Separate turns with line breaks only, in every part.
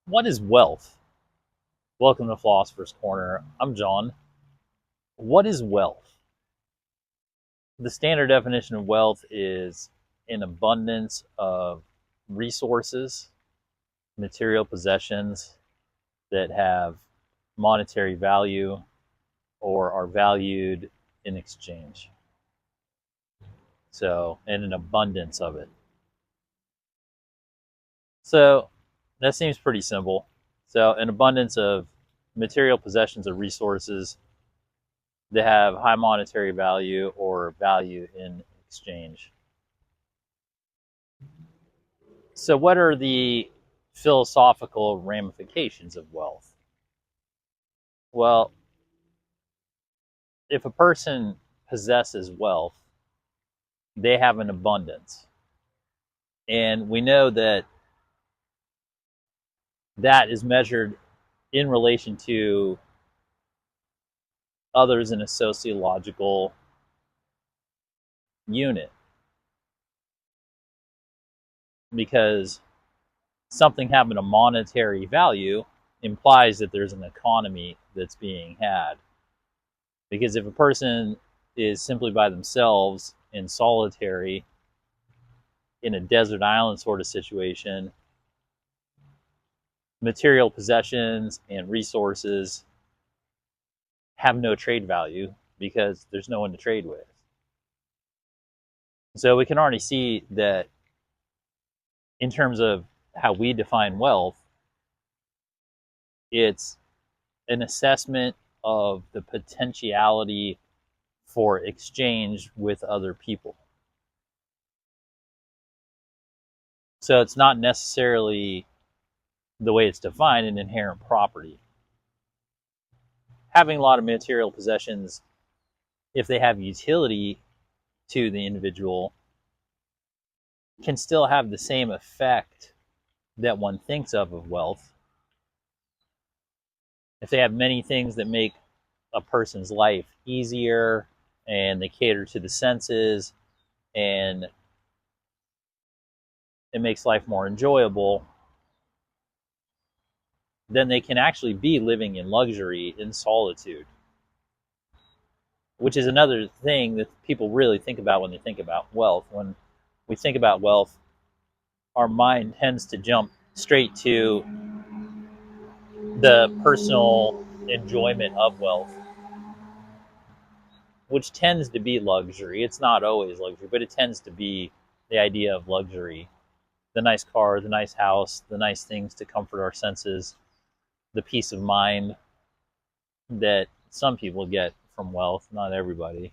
What is wealth? Welcome to Philosopher's Corner. I'm John. What is wealth? The standard definition of wealth is an abundance of resources, material possessions that have monetary value or are valued in exchange. So, and an abundance of it. So, that seems pretty simple. So, an abundance of material possessions or resources that have high monetary value or value in exchange. So, what are the philosophical ramifications of wealth? Well, if a person possesses wealth, they have an abundance. And we know that that is measured in relation to others in a sociological unit. Because something having a monetary value implies that there's an economy that's being had. Because if a person is simply by themselves in solitary in a desert island sort of situation, material possessions and resources have no trade value because there's no one to trade with. So we can already see that in terms of how we define wealth, it's an assessment of the potentiality for exchange with other people. So it's not necessarily the way it's defined an inherent property. Having a lot of material possessions, if they have utility to the individual, can still have the same effect that one thinks of wealth. If they have many things that make a person's life easier and they cater to the senses and it makes life more enjoyable, then they can actually be living in luxury in solitude, which is another thing that people really think about when they think about wealth. When we think about wealth, our mind tends to jump straight to the personal enjoyment of wealth, which tends to be luxury. It's not always luxury, but it tends to be the idea of luxury. The nice car, the nice house, the nice things to comfort our senses, the peace of mind that some people get from wealth, not everybody.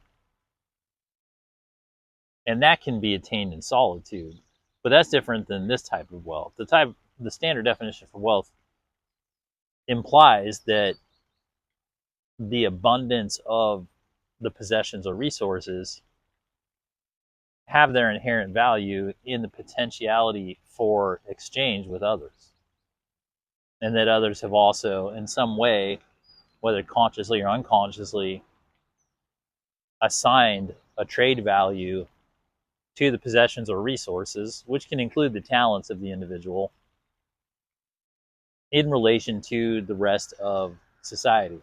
And that can be attained in solitude. But that's different than this type of wealth. The standard definition for wealth implies that the abundance of the possessions or resources have their inherent value in the potentiality for exchange with others. And that others have also, in some way, whether consciously or unconsciously, assigned a trade value to the possessions or resources, which can include the talents of the individual, in relation to the rest of society.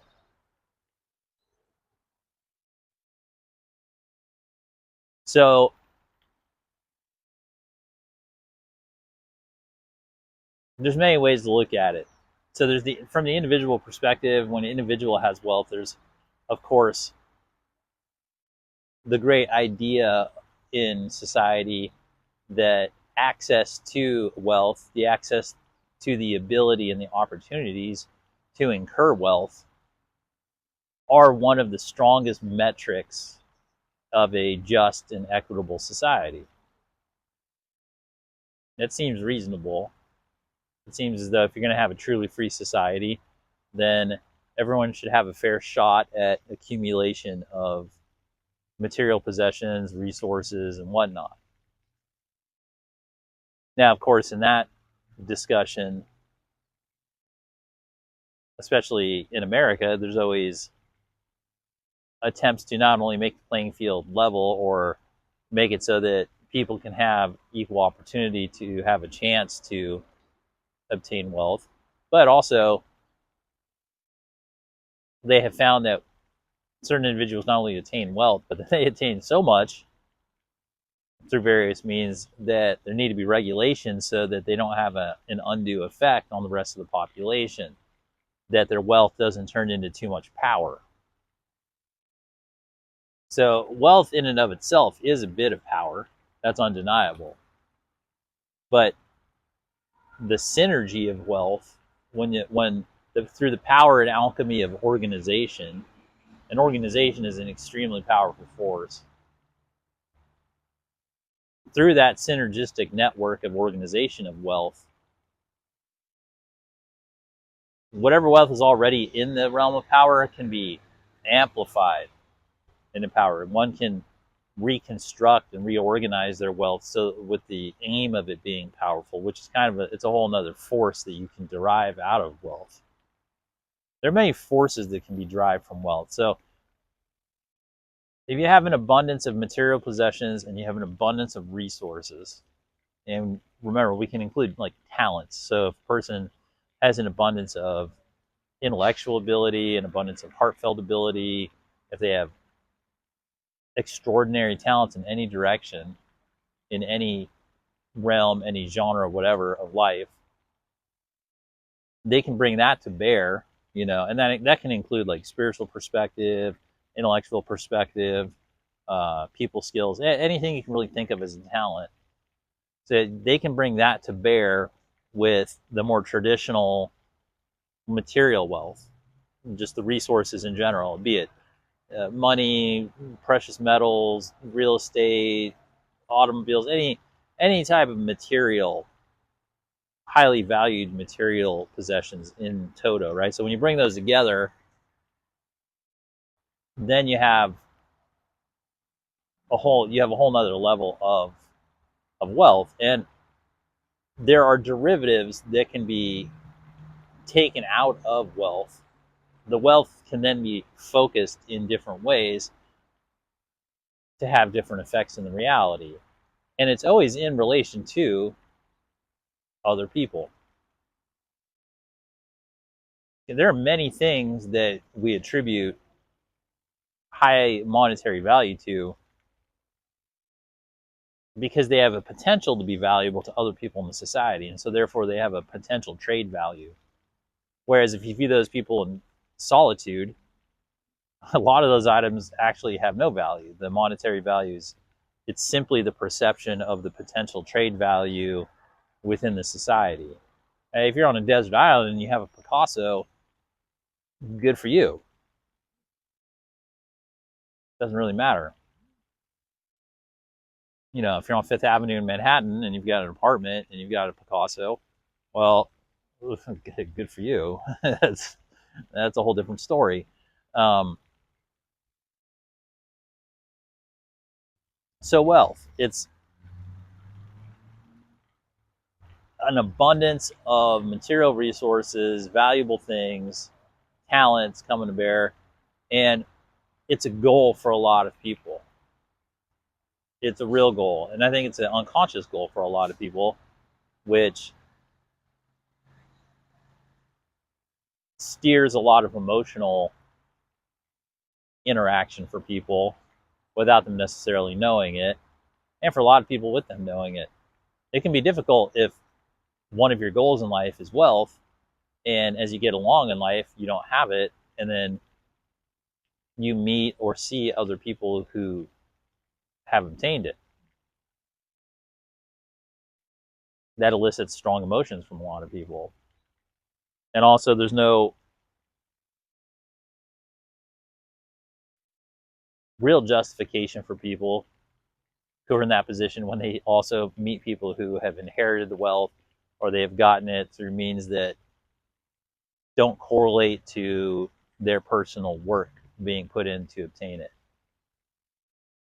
So there's many ways to look at it. So there's from the individual perspective, when an individual has wealth, there's, of course, the great idea in society that access to wealth, the access to the ability and the opportunities to incur wealth, are one of the strongest metrics of a just and equitable society. That seems reasonable. It seems as though if you're going to have a truly free society, then everyone should have a fair shot at accumulation of material possessions, resources, and whatnot. Now, of course, in that discussion, especially in America, there's always attempts to not only make the playing field level or make it so that people can have equal opportunity to have a chance to obtain wealth, But also, they have found that certain individuals not only attain wealth, but they attain so much through various means that there need to be regulations so that they don't have an undue effect on the rest of the population, that their wealth doesn't turn into too much power. So wealth in and of itself is a bit of power. That's undeniable. But the synergy of wealth, through the power and alchemy of organization, an organization is an extremely powerful force. Through that synergistic network of organization of wealth, whatever wealth is already in the realm of power can be amplified into power. One can reconstruct and reorganize their wealth so with the aim of it being powerful, which is kind of it's a whole nother force that you can derive out of wealth. There are many forces that can be derived from wealth. So if you have an abundance of material possessions and you have an abundance of resources, and remember, we can include like talents. So if a person has an abundance of intellectual ability, an abundance of heartfelt ability, if they have extraordinary talents in any direction, in any realm, any genre, whatever of life, they can bring that to bear, and that can include like spiritual perspective, intellectual perspective, people skills, anything you can really think of as a talent. So they can bring that to bear with the more traditional material wealth, just the resources in general, be it money, precious metals, real estate, automobiles, any type of material, highly valued material possessions in toto, right? So when you bring those together, then you have a whole nother level of wealth. And there are derivatives that can be taken out of wealth. The wealth can then be focused in different ways to have different effects in the reality. And it's always in relation to other people. There are many things that we attribute high monetary value to because they have a potential to be valuable to other people in the society, and so therefore they have a potential trade value. Whereas if you view those people in solitude, a lot of those items actually have no value. The monetary values, it's simply the perception of the potential trade value within the society. And if you're on a desert island and you have a Picasso, good for you. Doesn't really matter. If you're on Fifth Avenue in Manhattan and you've got an apartment and you've got a Picasso, well, good for you. that's a whole different story. So wealth, it's an abundance of material resources, valuable things, talents coming to bear, and it's a goal for a lot of people. It's a real goal, and I think it's an unconscious goal for a lot of people, which steers a lot of emotional interaction for people without them necessarily knowing it, and for a lot of people with them knowing it. It can be difficult if one of your goals in life is wealth, and as you get along in life, you don't have it, and then you meet or see other people who have obtained it. That elicits strong emotions from a lot of people. And also, there's no real justification for people who are in that position when they also meet people who have inherited the wealth or they have gotten it through means that don't correlate to their personal work being put in to obtain it.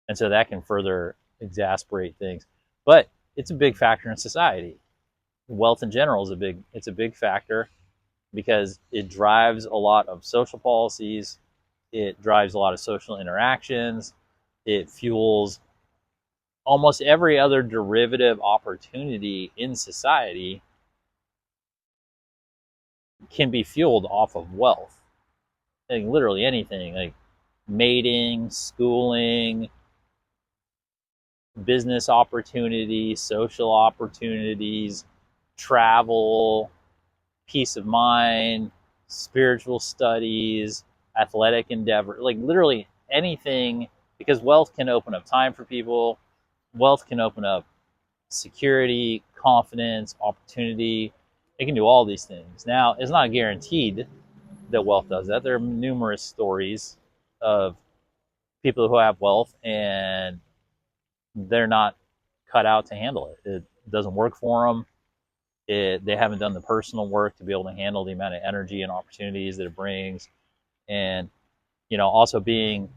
And so that can further exasperate things. But it's a big factor in society. Wealth in general is a big factor because it drives a lot of social policies, it drives a lot of social interactions, it fuels almost every other derivative opportunity in society can be fueled off of wealth. Like literally anything, like mating, schooling, business opportunities, social opportunities, travel, peace of mind, spiritual studies, athletic endeavor, like literally anything, because wealth can open up time for people. Wealth can open up security, confidence, opportunity. It can do all these things. Now, it's not guaranteed that wealth does that. There are numerous stories of people who have wealth and they're not cut out to handle it. It doesn't work for them. They haven't done the personal work to be able to handle the amount of energy and opportunities that it brings. And, also being,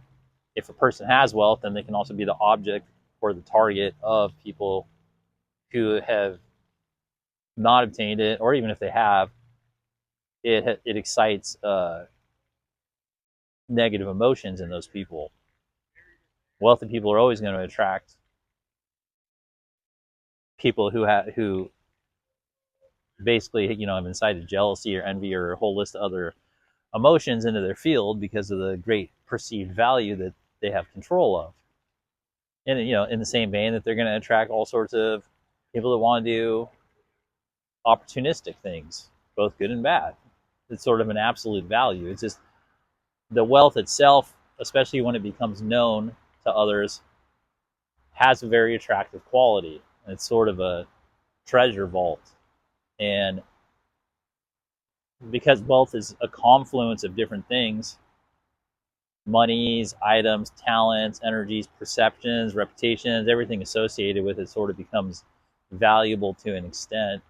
if a person has wealth, then they can also be the object or the target of people who have not obtained it, or even if they have, it excites negative emotions in those people. Wealthy people are always going to attract people who basically have incited jealousy or envy or a whole list of other emotions into their field because of the great perceived value that they have control of. And in the same vein that they're going to attract all sorts of people that want to do opportunistic things, both good and bad. It's sort of an absolute value. It's just the wealth itself, especially when it becomes known to others, has a very attractive quality. It's sort of a treasure vault. And because wealth is a confluence of different things, monies, items, talents, energies, perceptions, reputations, everything associated with it sort of becomes valuable to an extent.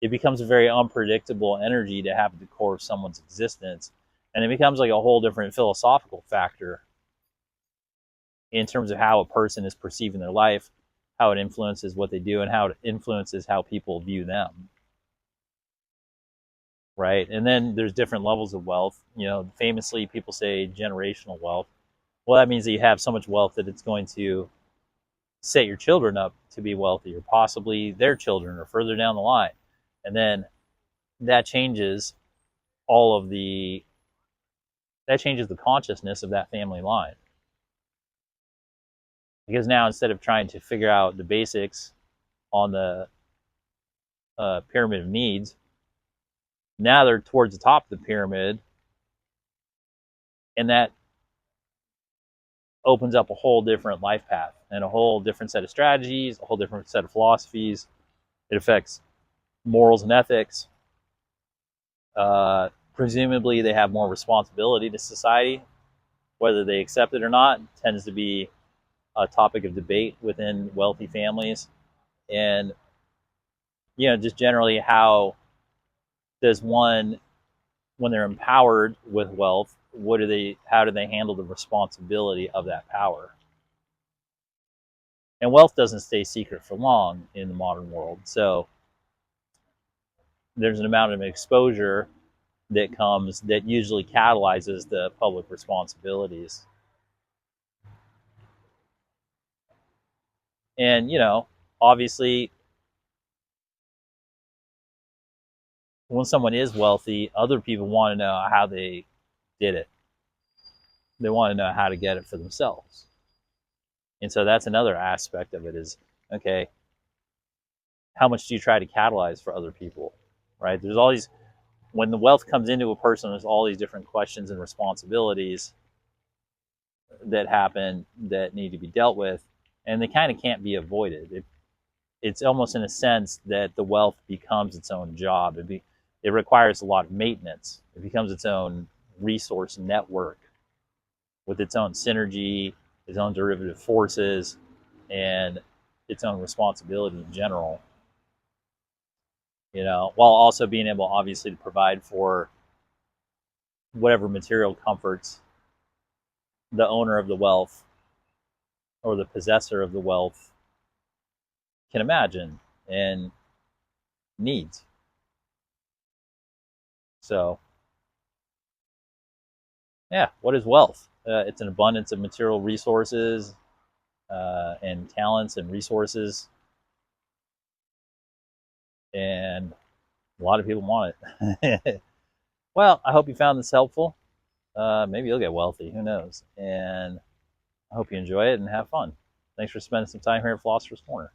It becomes a very unpredictable energy to have at the core of someone's existence. And it becomes like a whole different philosophical factor in terms of how a person is perceiving their life, how it influences what they do, and how it influences how people view them. Right? And then there's different levels of wealth. Famously, people say generational wealth. Well, that means that you have so much wealth that it's going to set your children up to be wealthy, or possibly their children, or further down the line. And then that changes the consciousness of that family line. Because now, instead of trying to figure out the basics on the pyramid of needs, now they're towards the top of the pyramid, and that opens up a whole different life path and a whole different set of strategies, a whole different set of philosophies. It affects morals and ethics. Presumably, they have more responsibility to society. Whether they accept it or not tends to be a topic of debate within wealthy families. And, just generally, how does one, when they're empowered with wealth, how do they handle the responsibility of that power? And wealth doesn't stay secret for long in the modern world. So there's an amount of exposure that comes that usually catalyzes the public responsibilities. And, obviously, when someone is wealthy, other people want to know how they did it. They want to know how to get it for themselves. And so that's another aspect of it is, okay, how much do you try to catalyze for other people, right? There's all these, when the wealth comes into a person, there's all these different questions and responsibilities that happen that need to be dealt with, and they kind of can't be avoided. It's almost in a sense that the wealth becomes its own job. It requires a lot of maintenance. It becomes its own resource network with its own synergy, its own derivative forces, and its own responsibility in general. While also being able, obviously, to provide for whatever material comforts the owner of the wealth or the possessor of the wealth can imagine and needs. So, yeah, what is wealth? It's an abundance of material resources and talents and resources. And A lot of people want it. Well, I hope you found this helpful. Maybe you'll get wealthy. Who knows? And I hope you enjoy it and have fun. Thanks for spending some time here at Philosopher's Corner.